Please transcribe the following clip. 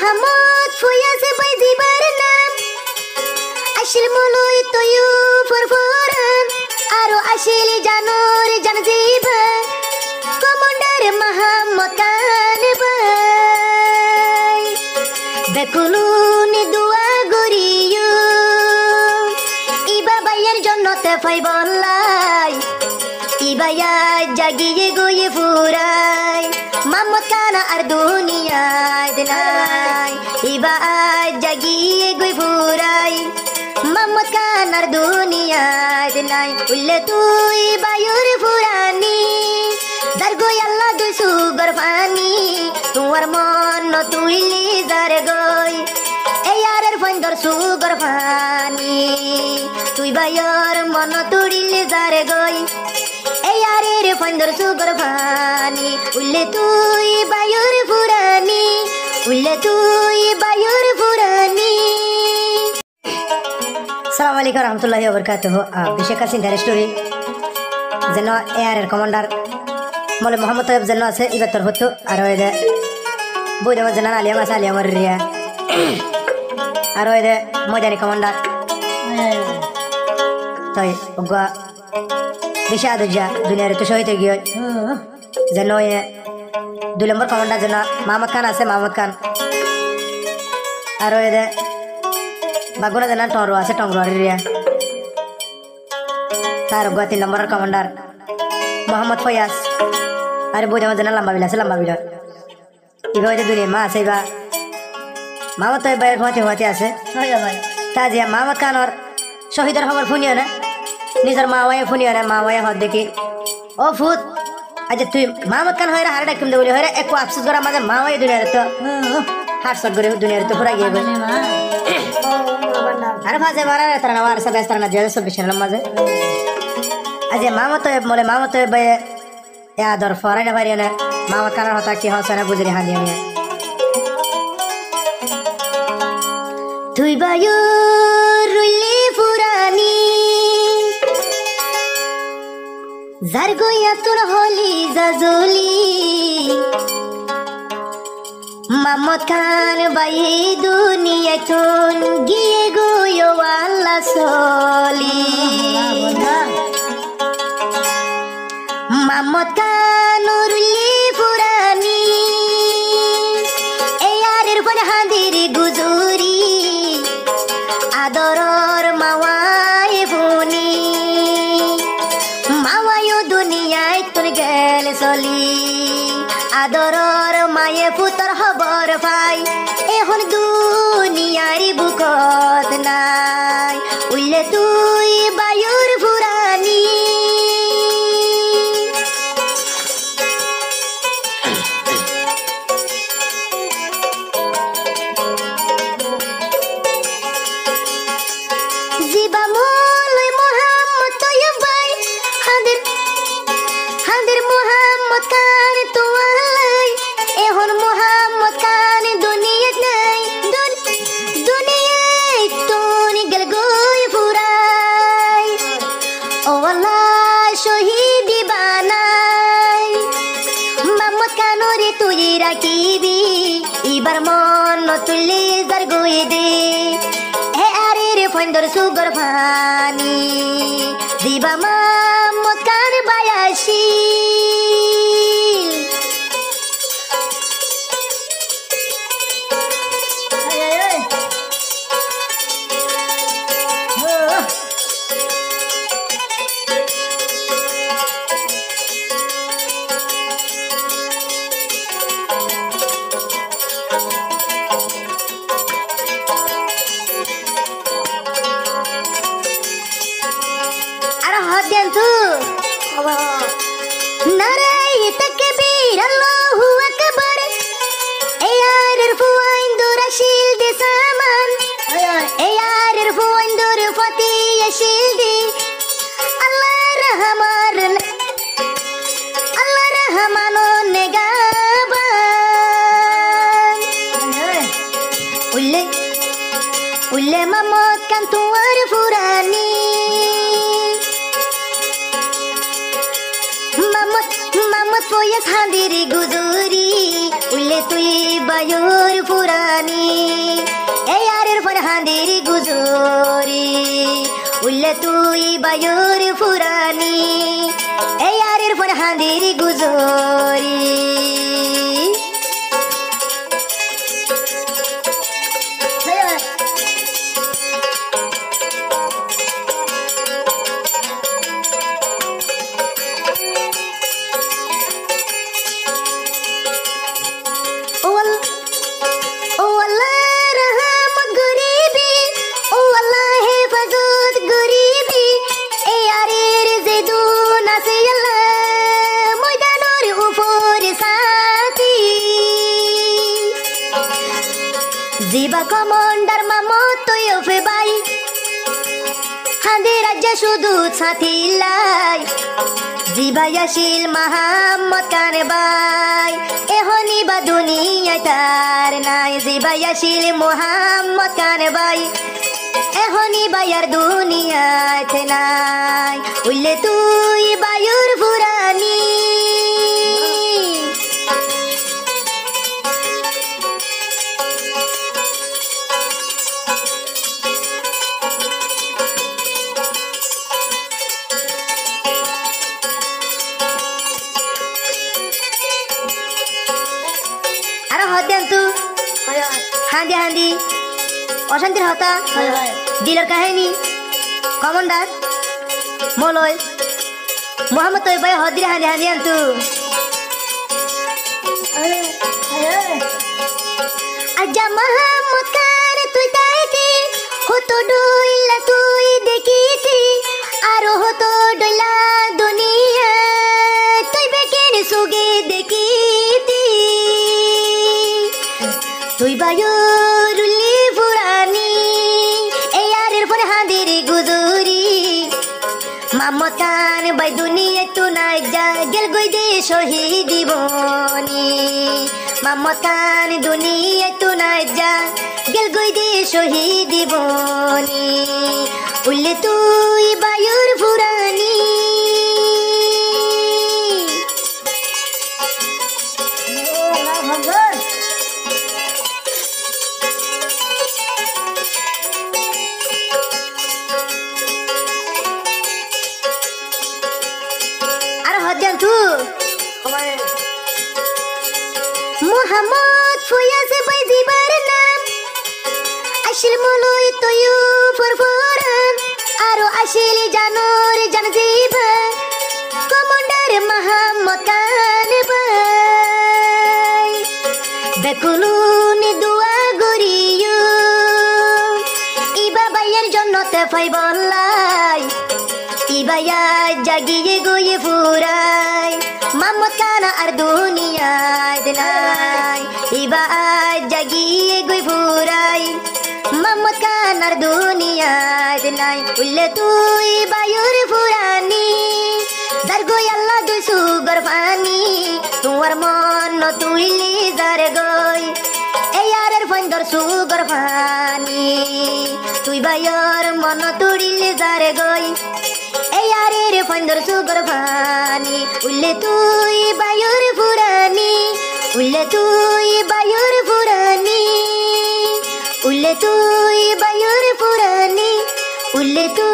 Muhammad Fuyase by Zibaranam Ashil Mului Toyu Furfuran Aro Ashili Janur Janziba Commander Muhammad Khan Bay Bekuluni Dua Guriyu Iba Bayer Jonnote Faibolai Iba ya Jagiye Guye Furai Muhammad Khan ar dunia denai Iba Jagiye Guye Furai Muhammad Khan ar dunia denai Ulle tu Iba Yur Furani Zargo yalla du sugar fani Tuar mon no tuili zargoy E yarer fandor sugar fani Tui bayor mon no tuili zargoy E yarer fandor sugar fani Ulle tui bayor furani Ulle tui bayor furani Assalamualaikum warahmatullahi wabarakatuh Bisheka Sindhar story Zeno AR commander Mole Muhammad Tayyib Zanno আছে ইবাতর হতো আর ওইদে বুইদে জানান আলিয়া মাস আলিয়া মরিয়া আর ওইদে ময়দানি commander তাই ওগা বিশাদ যা দুনিয়ার তো শহীদ গিয়ে জানো এ 2 নম্বর কমান্ডার জানা মোহাম্মদ খান আছে মোহাম্মদ খান আর ওইদে বাগুনা জানা টরো আছে টংরো রিয়া তার ওগা 3 নম্বর কমান্ডার মোহাম্মদ ফয়াজ আরে বুঝে আমার জানা লম্বা বিলা ইবা হইতে দুনিয়া মা আছে ইবা মোহাম্মদ তো বাইর হতে আছে তা যে মোহাম্মদ খানর শহীদের খবর শুনিও না নিজের মা ওয়ে শুনিও না মা ওয়ে হত দেখি ও ফুত আজ তুই মোহাম্মদ খান হইরা হারটা কিম দেবলি হইরা এক আফসোস করা মাঝে মা ওয়ে দুনিয়ার তো হাটসট করে দুনিয়ার তো পুরা গিয়ে গেল আরে ভাজে মারা তারা না আর সব তারা না জেলে সব বিশাল মাঝে আজ মোহাম্মদ তো বলে মোহাম্মদ তো ভাই Ya dor foreign na bari na mama kana hota ki hosa na bujri hani ani Tui bayur ruli furani Zargo ya tur holi zazuli Muhammad Khan bayi dunia tun giye goyo wala soli Muhammad Khan urli furani E yarer fon handiri guzuri Adoror mawai funi Mawayo dunia itun gel soli Adoror maye putar habar fai E hon duniyari bukot nai Ulle tui bayur furani Ibar mon no tulli zargoye de e arere fandor sugar fani diba Muhammad Khan bayashi Narai takbir Allahu akbar E yarer fuindur ashil de saman E yarer fuindur fati ashil de Allah rahmano negaban Ulle Muhammad Khan tuar furani Muhammad Fayaz handiri guzuri Ulle তুই বায়ুর ফুরানি এই আরের ফরহান্দির গুজরি উল্লে তুই বায়ুর ফুরানি এই আরের ফরহান্দির গুজরি জিবা commander মামো তুই ওফে by হাঁদে রাজ্য শুধু ছাতি লাই জিবা ইয়াশিল মাহমদ কান বাই এহনি বা দুনিয়ায় তার নাই জিবা ইয়াশিল মুহাম্মদ কান বাই এহনি বায়ার দুনিয়াতে নাই উল্লে তুই বায়ুর ফুরানি তু হাঁদি হাঁদি অশান্তির হতা দিলের কাহিনী কমান্ডার মলয় মোহাম্মদ তৈব ভাই হদিরে হাঁদি হাঁদি আন্তু আজ্জা মোহাম্মদ খান তুই তাইতি হতো ডইলা তুই দেখিতি আরো হতো ডইলা দুনিয়া তুই বেকেন সুগে দেখিতি তুই বায়ুরুলি ফুরানি এই আরের পরে হাঁদির গুজুরি মামত খান বাই দুনিয়া তু নাই যা গেল গই দে শহীদ বনি মামত খান দুনিয়া তু নাই যা গেল গই দে শহীদ বনি উল্লে তুই বায়ুর ফুরানি মোহাম্মদ ফয়াজ ভাই জিবার নাম আসিল মলই তয়ু ফরফরান আরো আসিল জানোর জান জিবা কমান্ডার মোহাম্মদ খান ভাই বেকুনুন দোয়া গরিয়ো ইবা ভাইয়ের জন্য তে ফাই বললাই ইবায়া জাগিয়ে গয়ে ফুরাই মোহাম্মদ খান আর দুনিয়ায় নাই ইবা জাগিয়ে গই ফুরাই মোহাম্মদ খান আর দুনিয়ায় নাই উল্লে তুই বায়ুর ফুরানি যার গই আল্লাহ দুই সুগর পানি তোমার মন তুইলি যার গই এই আরের ফন্দর সুগর পানি তুই বায়ুর মন তুড়িলে যার গই এই আরের ফন্দর সুগর পানি উল্লে তুই বায়ুর ফুরানি উল্লে তুই বায়ুর ফুরানি উল্লে তুই বায়ুর ফুরানি উল্লে তুই